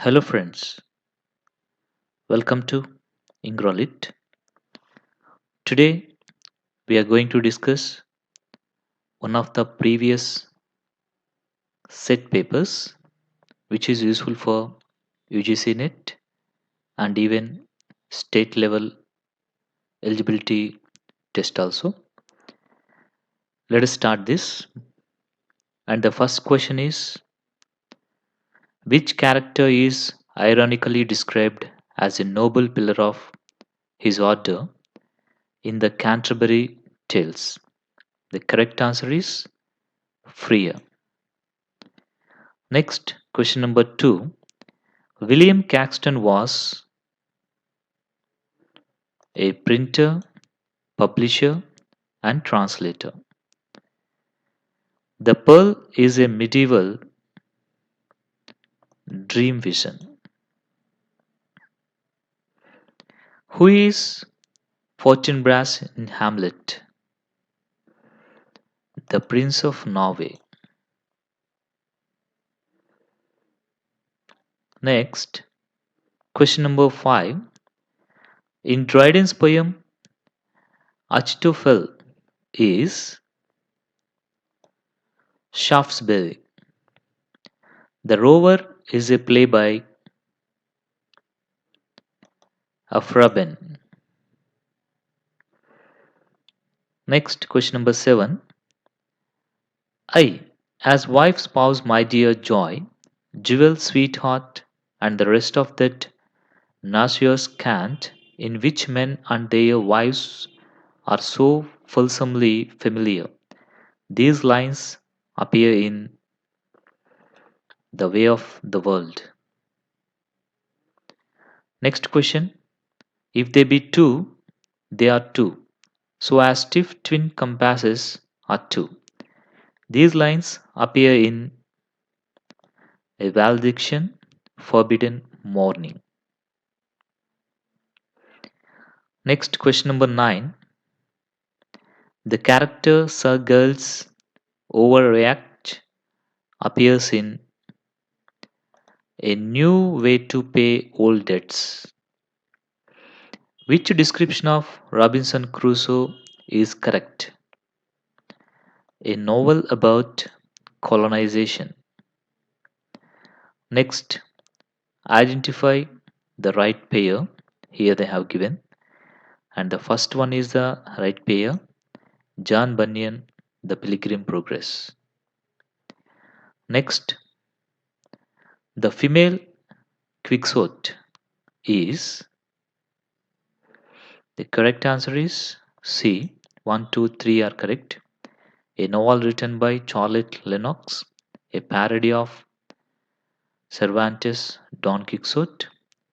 Hello, friends. Welcome to Ingrolit. Today, we are going to discuss one of the previous set papers, which is useful for UGC NET and even state level eligibility test also. Let us start this. And the first question is: which character is ironically described as a noble pillar of his order in the Canterbury Tales? The correct answer is Freya. Next, question number two. William Caxton was a printer, publisher, and translator. The Pearl is a medieval dream vision. Who is Fortinbras in Hamlet? The Prince of Norway. Next, question number 5. In Dryden's poem, Achitophel is Shaftesbury. The Rover is a play by Afraben. Next, question number 7. I, as wife, spouse, my dear joy, jewel, sweetheart, and the rest of that nauseous cant in which men and their wives are so fulsomely familiar. These lines appear in The Way of the World. Next question. If they be two, they are two. So as stiff twin compasses are two. These lines appear in A Valediction, Forbidden Morning. Next, question number 9. The character Sir Girls Overreact appears in A New Way to Pay Old Debts. Which description of Robinson Crusoe is correct? A novel about colonization. Next, identify the right pair. Here they have given. And the first one is the right pair, John Bunyan, The Pilgrim Progress. Next, the female Quixote is, the correct answer is C. 1, 2, 3 are correct. A novel written by Charlotte Lennox, a parody of Cervantes' Don Quixote,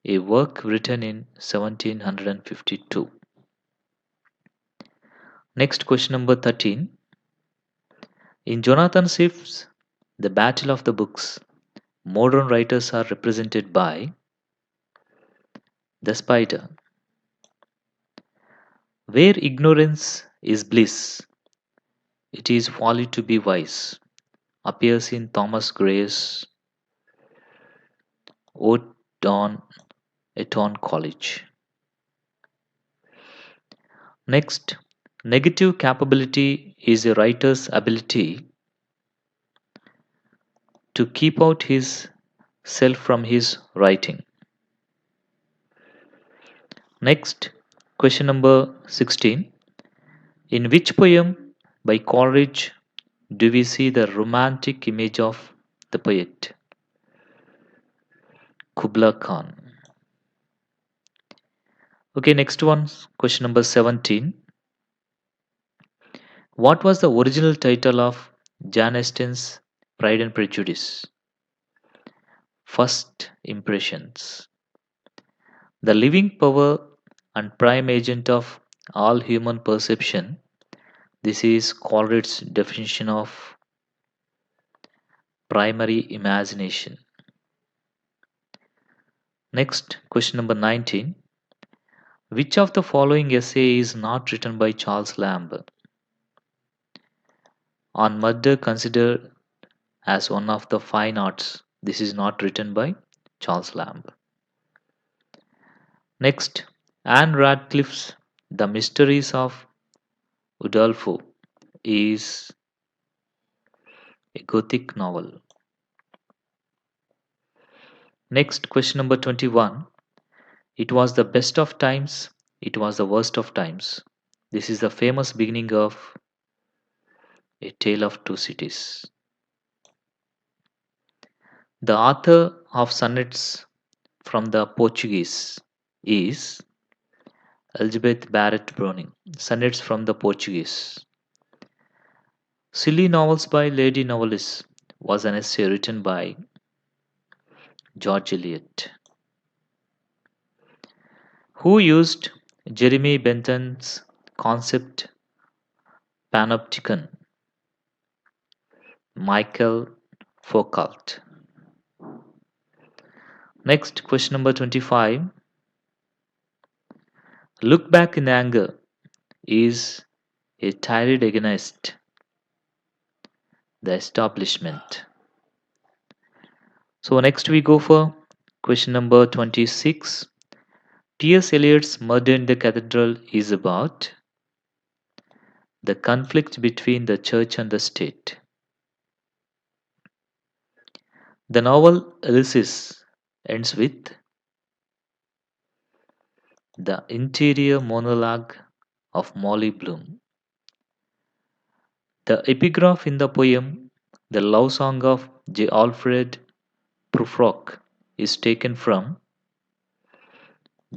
a work written in 1752. Next, question number 13. In Jonathan Swift's The Battle of the Books, modern writers are represented by the spider. Where ignorance is bliss, it is folly to be wise, appears in Thomas Gray's Ode on Eton College. Next, negative capability is a writer's ability to keep out his self from his writing. Next, question number 16. In which poem by Coleridge do we see the romantic image of the poet? Kubla Khan. Okay, next one, question number 17. What was the original title of Jane Austen's Pride and Prejudice? First Impressions. The living power and prime agent of all human perception. This is Coleridge's definition of primary imagination. Next, question number 19. Which of the following essay is not written by Charles Lamb? On murder considered as one of the fine arts. This is not written by Charles Lamb. Next, Anne Radcliffe's The Mysteries of Udolpho is a Gothic novel. Next, question number 21. It was the best of times, it was the worst of times. This is the famous beginning of A Tale of Two Cities. The author of sonnets from the Portuguese is Elizabeth Barrett Browning. Sonnets from the Portuguese. Silly Novels by Lady Novelis was an essay written by George Eliot, who used Jeremy Bentham's concept panopticon. Michael Foucault. Next, question number 25. Look Back in Anger is a tirade against the establishment. So, next we go for question number 26. T.S. Eliot's Murder in the Cathedral is about the conflict between the church and the state. The novel Ulysses ends with the interior monologue of Molly Bloom. The epigraph in the poem, the love song of J. Alfred Prufrock, is taken from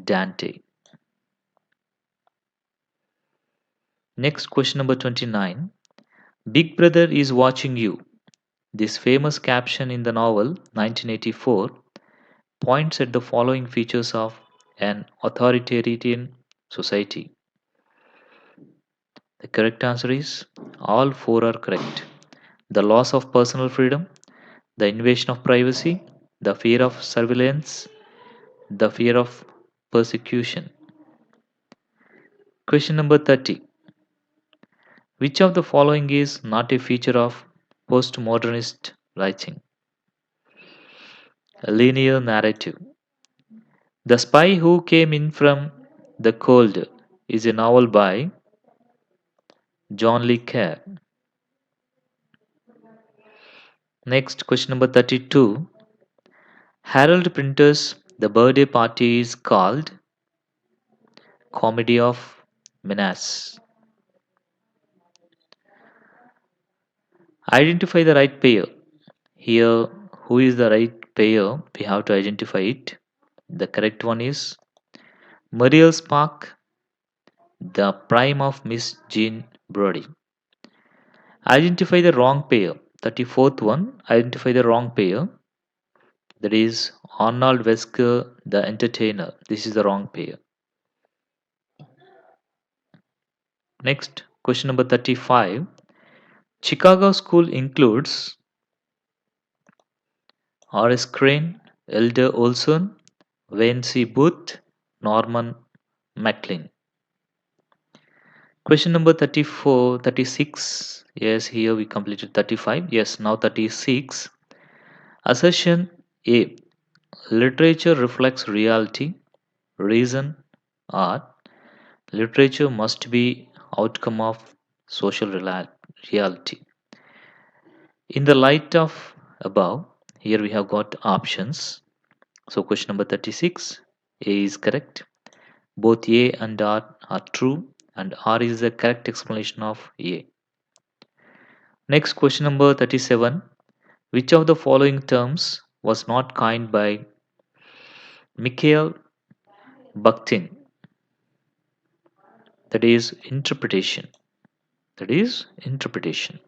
Dante. Next, question number 29. Big Brother is watching you. This famous caption in the novel 1984 points at the following features of an authoritarian society. The correct answer is all four are correct. The loss of personal freedom, the invasion of privacy, the fear of surveillance, the fear of persecution. Question number 30. Which of the following is not a feature of postmodernist writing? A linear narrative. The Spy Who Came In From the Cold is a novel by John Le Carre. Next, question number 32. Harold Pinter's The Birthday Party is called Comedy of Menace. Identify the right pair. Here, who is the right pair? We have to identify it. The correct one is Muriel Spark, the prime of Miss Jean Brodie. Identify the wrong pair. 34th one, identify the wrong pair. That is Arnold Wesker, the entertainer. This is the wrong pair. Next, question number 35. Chicago School includes R.S. Crane, Elder Olson, Wayne C. Booth, Norman Maclean. Question number 34, 36. Yes, here we completed 35. Yes, now 36. Assertion A. Literature reflects reality, reason, art. Literature must be outcome of social reality. In the light of above, here we have got options. So question number 36, A is correct. Both A and R are true, and R is the correct explanation of A. Next, question number 37. Which of the following terms was not coined by Mikhail Bakhtin? That is interpretation. That is interpretation.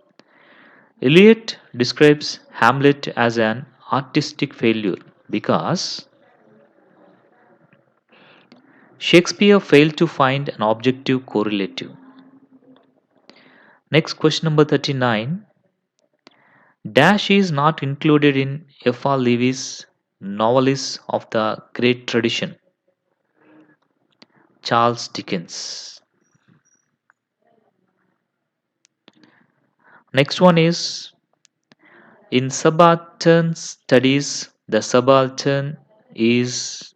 Eliot describes Hamlet as an artistic failure because Shakespeare failed to find an objective correlative. Next, question number 39. Dash is not included in F.R. Leavy's novelists of the great tradition. Charles Dickens. Next one is in subaltern studies, The subaltern is,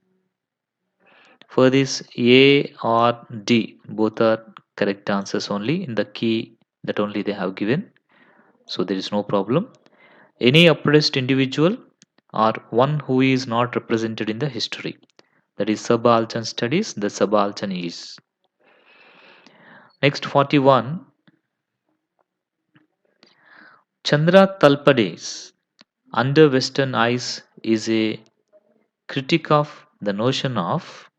for this, A or D. Both are correct answers only in the key that only they have given. So there is no problem. Any oppressed individual or one who is not represented in the history. That is subaltern studies, the subaltern is. Next 41. Chandra Talpade's Under Western Eyes is a critique of the notion of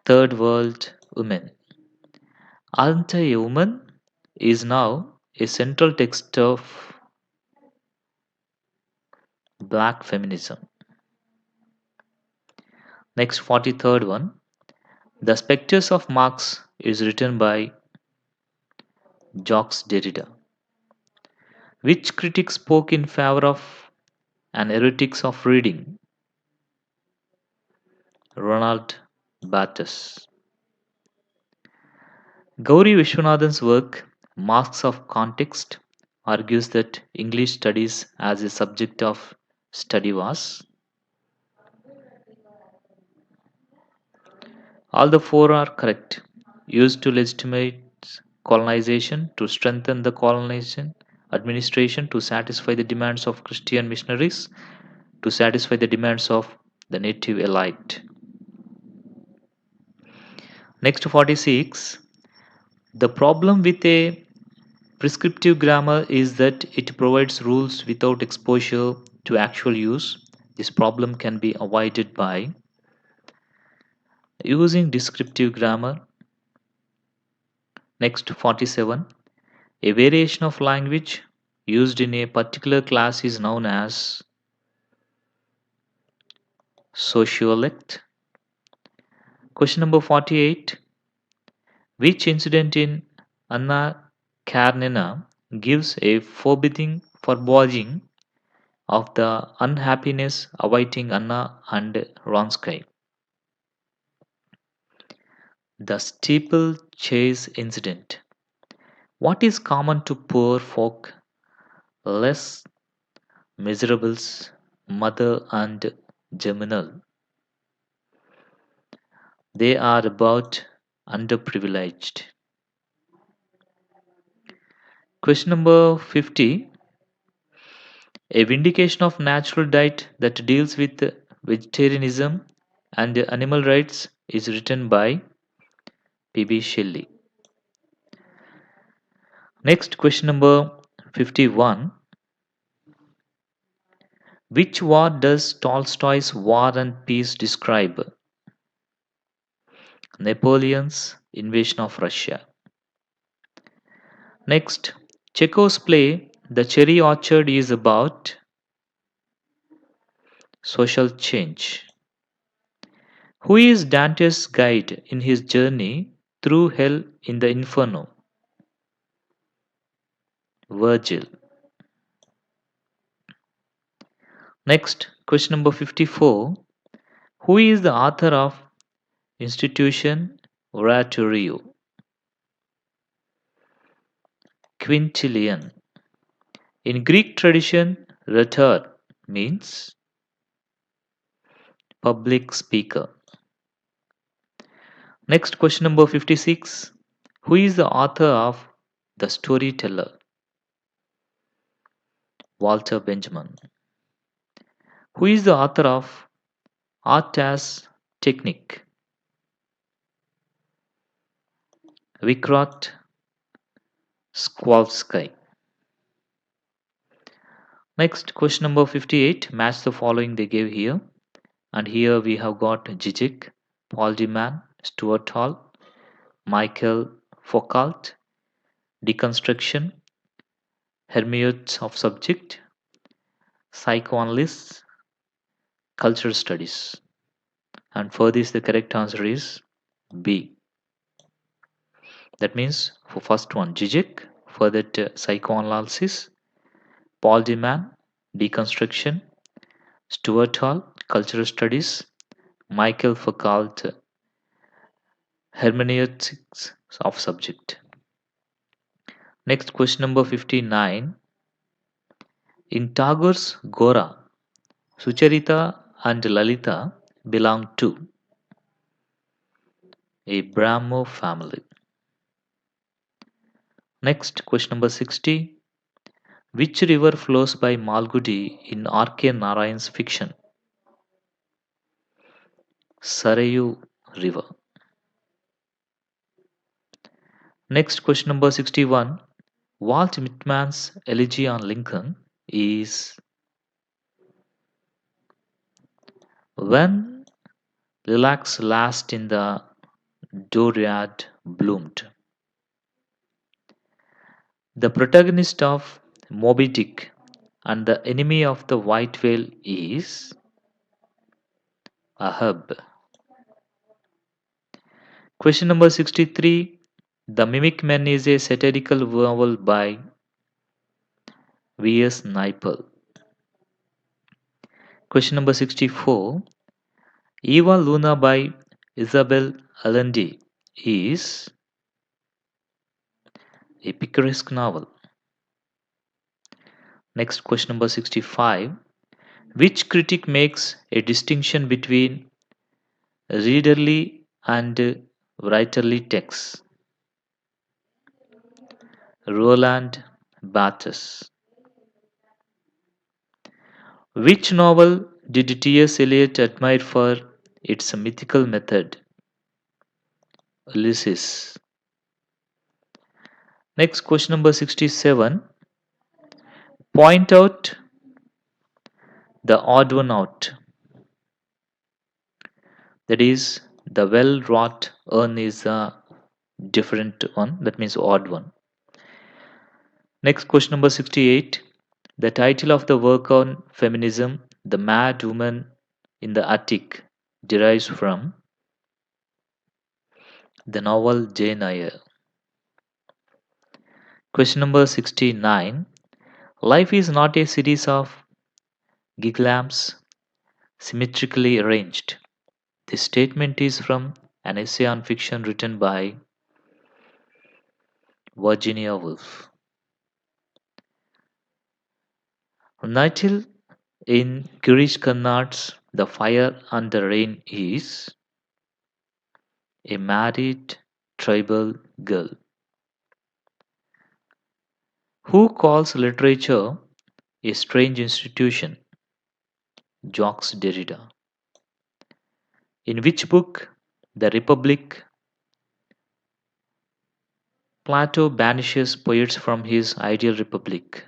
third world women. Aren't I a woman is now a central text of black feminism. Next 43rd one. The Spectres of Marx is written by Jacques Derrida. Which critic spoke in favor of an heretics of reading? Ronald Barthes. Gauri Vishwanathan's work, Marks of Context, argues that English studies as a subject of study was. All the four are correct. Used to legitimate colonization, to strengthen the colonization administration, to satisfy the demands of Christian missionaries, to satisfy the demands of the native elite. Next 46. The problem with a prescriptive grammar is that it provides rules without exposure to actual use. This problem can be avoided by using descriptive grammar. Next 47. A variation of language used in a particular class is known as sociolect. Question number 48. Which incident in Anna Karenina gives a foreboding of the unhappiness awaiting Anna and Ronsky? The steeplechase incident. What is common to poor folk, less miserables, mother and germinal? They are about underprivileged. Question number 50. A vindication of natural diet that deals with vegetarianism and animal rights is written by P.B. Shelley. Next, question number 51. Which war does Tolstoy's War and Peace describe? Napoleon's invasion of Russia. Next, Chekhov's play The Cherry Orchard is about social change. Who is Dante's guide in his journey through hell in the Inferno? Virgil. Next, question number 54. Who is the author of Institution Oratorio? Quintilian. In Greek tradition, rhetor means public speaker. Next, question number 56. Who is the author of The Storyteller? Walter Benjamin. Who is the author of Art as Technique? Vikrant Skwalski. Next, question number 58. Match the following they gave here. And here we have got Zizek, Paul de Man, Stuart Hall, Michael Foucault, Deconstruction, Hermeneutics of Subject, Psychoanalysts, Cultural Studies. And for this the correct answer is B. That means for first one Zizek, for that psychoanalysis, Paul de Man, Deconstruction, Stuart Hall, Cultural Studies, Michael Foucault, Hermeneutics of Subject. Next, question number 59. In Tagore's Gora, Sucharita and Lalita belong to a Brahmo family. Next, question number 60. Which river flows by Malgudi in R.K. Narayan's fiction? Sarayu River. Next, question number 61. Walt Whitman's elegy on Lincoln is when lilacs last in the dooryard bloomed. The protagonist of Moby Dick and the enemy of the white whale is Ahab. Question number 63. The Mimic Men is a satirical novel by V.S. Naipaul. Question number 64. Eva Luna by Isabel Allende is a picaresque novel. Next, question number 65. Which critic makes a distinction between readerly and writerly texts? Roland Barthes. Which novel did T.S. Eliot admire for its mythical method? Ulysses. Next, question number 67. Point out the odd one out. That is, the well wrought urn is a different one, that means odd one. Next, question number 68. The title of the work on feminism, The Mad Woman in the Attic, derives from the novel Jane Eyre. Question number 69. Life is not a series of giglamps symmetrically arranged. This statement is from an essay on fiction written by Virginia Woolf. Nightingale in Girish Karnad's The Fire and the Rain is a married tribal girl. Who calls literature a strange institution? Jacques Derrida. In which book, The Republic, Plato banishes poets from his ideal republic?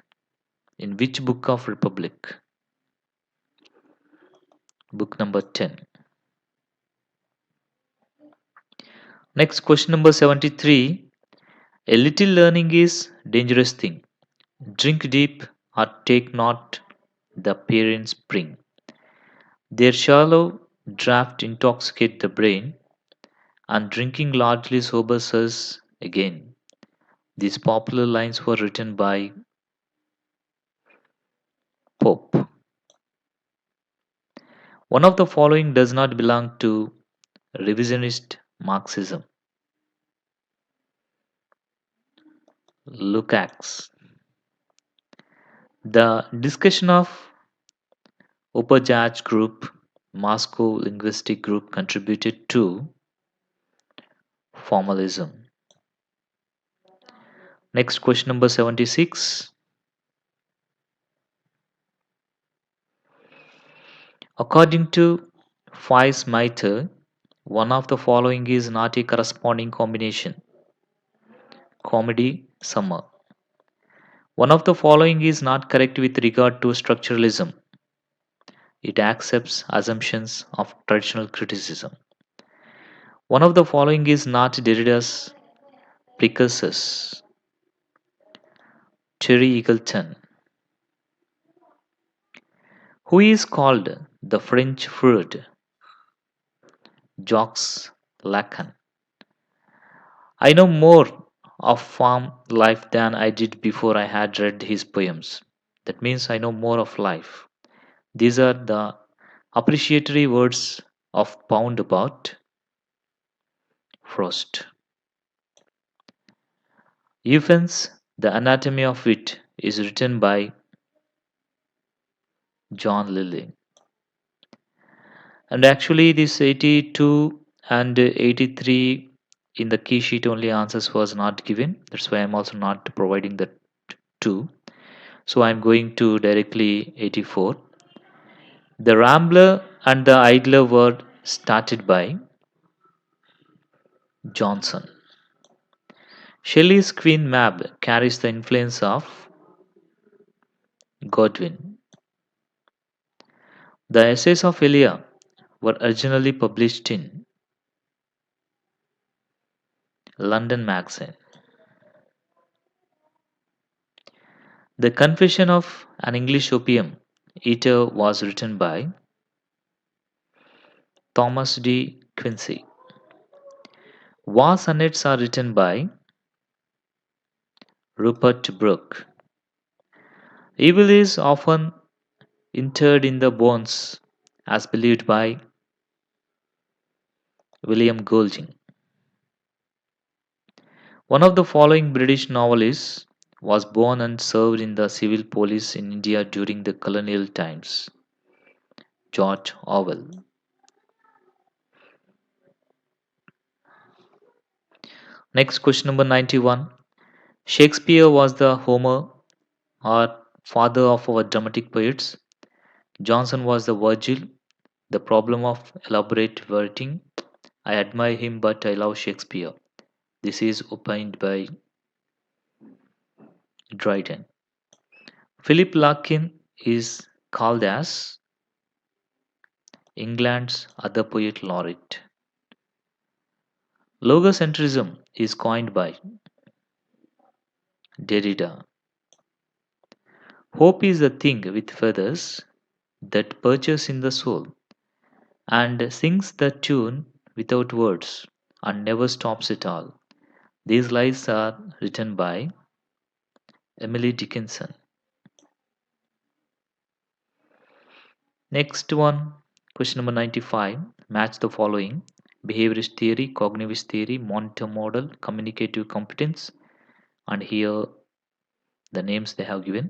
In which book of Republic? Book number 10. Next, question number 73. A little learning is dangerous thing. Drink deep or take not, the parents bring. Their shallow draught intoxicate the brain, and drinking largely sobers us again. These popular lines were written by Pope. One of the following does not belong to revisionist Marxism. Lukács. The discussion of Upajaj group, Moscow linguistic group contributed to formalism. Next, question number 76. According to Fais Maiter, one of the following is not a corresponding combination. Comedy, summer. One of the following is not correct with regard to structuralism. It accepts assumptions of traditional criticism. One of the following is not Derrida's precursors. Terry Eagleton. Who is called the French Freud? Jacques Lacan. I know more of farm life than I did before I had read his poems. That means I know more of life. These are the appreciatory words of Pound about Frost. Euphens, The Anatomy of Wit, is written by John Lilly. And actually, this 82 and 83 in the key sheet only answers was not given. That's why I'm also not providing the two. So I'm going to directly 84. The Rambler and the Idler were started by Johnson. Shelley's Queen Mab carries the influence of Godwin. The essays of Elia were originally published in London Magazine. The Confession of an English Opium Eater was written by Thomas D. Quincy. War sonnets are written by Rupert Brooke. Evil is often interred in the bones, as believed by William Golding. One of the following British novelists was born and served in the civil police in India during the colonial times. George Orwell. Next, question number 91. Shakespeare was the Homer or father of our dramatic poets. Johnson was the Virgil. The problem of elaborate writing. I admire him, but I love Shakespeare. This is opined by Dryden. Philip Larkin is called as England's other poet laureate. Logocentrism is coined by Derrida. Hope is a thing with feathers that perches in the soul and sings the tune without words and never stops at all. These lines are written by Emily Dickinson. Next one, question number 95. Match the following: behaviorist theory, cognitivist theory, monitor model, communicative competence, and here the names they have given.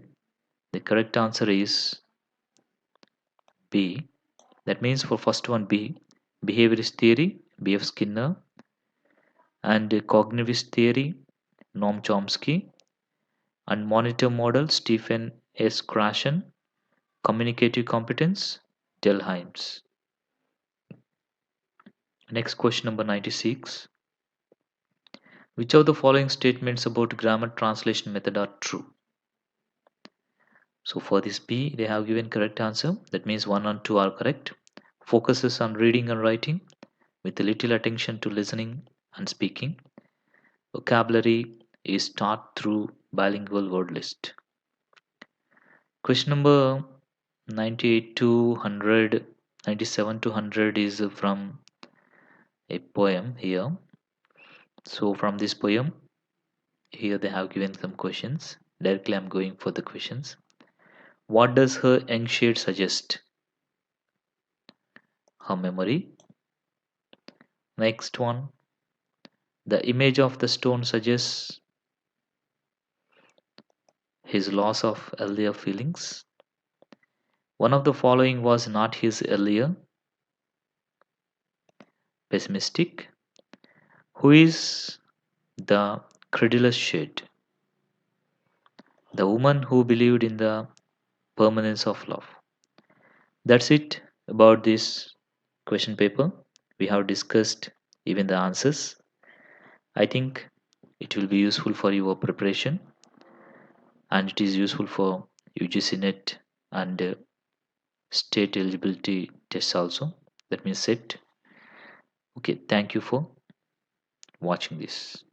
The correct answer is B. That means for first one B, behaviorist theory, B.F. Skinner, and cognitivist theory, Noam Chomsky, and monitor model, Stephen S. Krashen, communicative competence, Delheims. Next question number 96. Which of the following statements about grammar translation method are true? So for this B, they have given correct answer. That means 1 and 2 are correct. Focuses on reading and writing with little attention to listening and speaking. Vocabulary is taught through bilingual word list. Question number 98 to 100, 97 to 100 is from a poem here. So from this poem, here they have given some questions. Directly I'm going for the questions. What does her young shade suggest? Her memory. Next one. The image of the stone suggests his loss of earlier feelings. One of the following was not his earlier. Pessimistic. Who is the credulous shade? The woman who believed in the permanence of love. That's it about this question paper. We have discussed even the answers. I think it will be useful for your preparation, and it is useful for UGC net and state eligibility tests also. That means set. Okay, thank you for watching this.